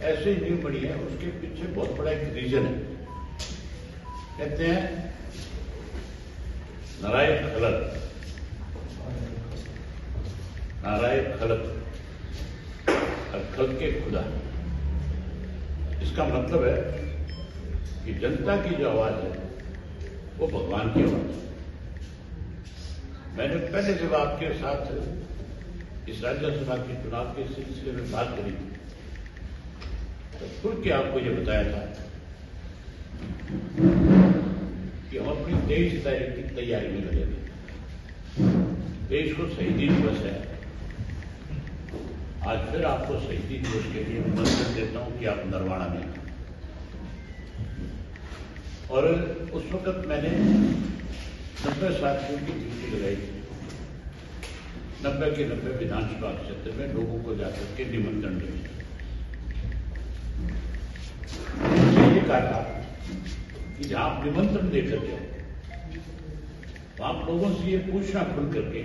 ऐसे ही नहीं बड़ी है, उसके पीछे बहुत बड़ा एक रीजन है। कहते हैं नारायण खलत, नारायण खलत और खल के खुदा। इसका मतलब है कि जनता की जो आवाज है वो भगवान की आवाज है। मैंने पहले जब आपके साथ इस राज्यसभा के चुनाव के सिलसिले में बात करी थी तो खुल के आपको ये बताया था कि हम अपनी 23 तारीख की तैयारी में लगेंगे। देश को शहीदी दिवस है, आज फिर आपको शहीदी दिवस के लिए निमंत्रण देता हूं कि आप नरवाणा में आए। और उस वक्त मैंने 90 साथियों की ड्यूटी लगाई थी, 90 के 90 विधानसभा क्षेत्र में लोगों को जाकर के निमंत्रण दिया। ये कहा था कि जहां आप निमंत्रण देकर के तो आप लोगों से ये पूछना खुल करके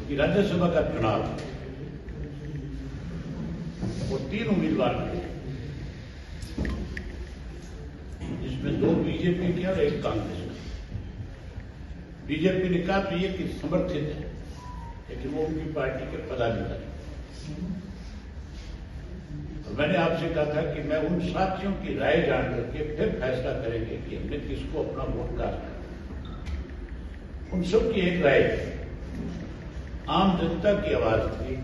कि राज्यसभा का चुनाव वो 3 उम्मीदवार थे, जिसमें 2 बीजेपी के और 1 कांग्रेस का। बीजेपी ने कहा तो ये कि समर्थित है, लेकिन वो उनकी पार्टी के पदाधिकारी। मैंने आपसे कहा था कि मैं उन साथियों की राय जान करके फिर फैसला करेंगे कि हमने किसको अपना वोट कास्ट करना। उन सब की एक राय आम जनता की आवाज थी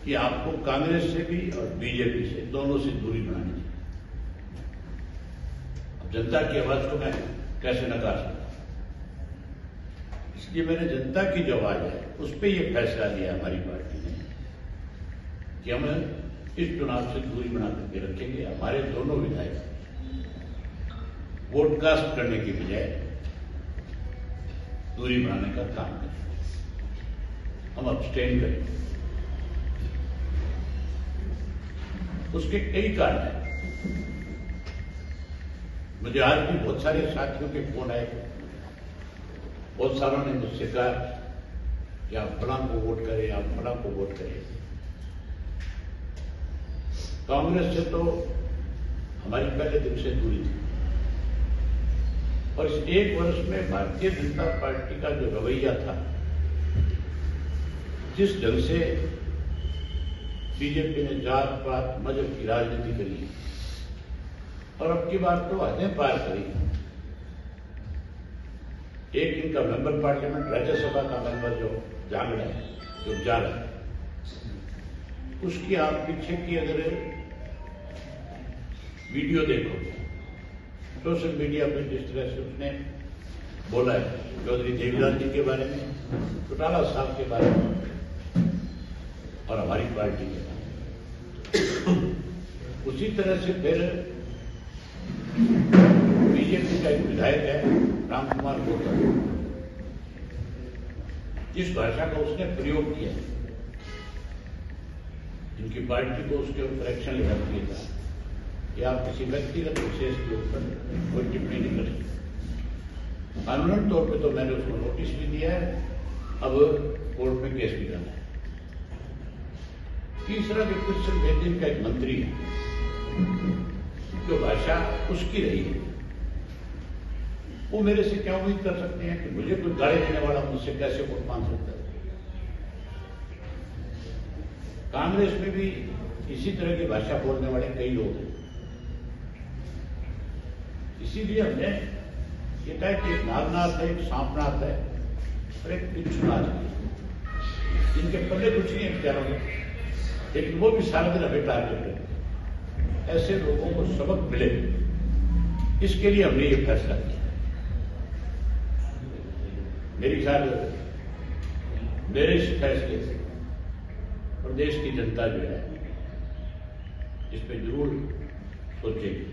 कि आपको कांग्रेस से भी और बीजेपी से, दोनों से दूरी बनानी चाहिए। अब जनता की आवाज को मैं कैसे नकार सकता, इसलिए मैंने जनता की जो आवाज है उस पर यह फैसला लिया हमारी पार्टी ने कि हम इस चुनाव से दूरी बना करके रखेंगे। हमारे दोनों विधायक वोट कास्ट करने की बजाय दूरी बनाने का काम करें, हम अब्सटेन करेंगे। उसके कई कारण हैं। मुझे आज भी बहुत सारे साथियों के फोन आए, बहुत सारों ने मुझसे कहा कि आप फलां को वोट करें, आप फलां को वोट करें। कांग्रेस से तो हमारी पहले दिन से दूरी थी और इस 1 वर्ष में भारतीय जनता पार्टी का जो रवैया था, जिस ढंग से बीजेपी ने जात पात मजहब की राजनीति करी और अब की बार तो हदें पार करी। एक इनका मेंबर पार्लियामेंट, राज्यसभा का मेंबर जो जांगड़ा है, जो जा रहा है, उसकी आप पीछे की अगर वीडियो देखो, सोशल मीडिया पर जिस तरह से उसने बोला है चौधरी देवीलाल जी के बारे में, चौटाला साहब के बारे में और हमारी पार्टी के बारे में, उसी तरह से फिर बीजेपी का एक विधायक है राम कुमार गौतम, जिस भाषा का उसने प्रयोग किया, जिनकी पार्टी को उसके ऊपर एक्शन लेना चाहिए था कि आप किसी व्यक्तिगत विशेष के ऊपर कोई टिप्पणी नहीं करें। कानूनन तौर पे तो मैंने उसको नोटिस भी दिया है, अब कोर्ट में केस भी करना है। तीसरा जो क्रिश्चियन बेदिन का एक मंत्री है, जो भाषा उसकी रही है, वो मेरे से क्या उम्मीद कर सकते हैं कि मुझे कोई गाली देने वाला मुझसे कैसे वोट मांग सकता है। कांग्रेस में भी इसी तरह की भाषा बोलने वाले कई लोग हैं। इसीलिए हमने ये कहा कि एक नागनाथ है, एक सांपनाथ है और एक बिच्छुनाथ है, जिनके पल्ले कुछ नहीं है बेचारों में, लेकिन वो भी सारा दिन हमें टारगेट करते। ऐसे लोगों को सबक मिले, इसके लिए हमने ये फैसला किया। मेरी ख्याल मेरे इस फैसले से और देश की जनता जो है इस पर जरूर सोचेगी।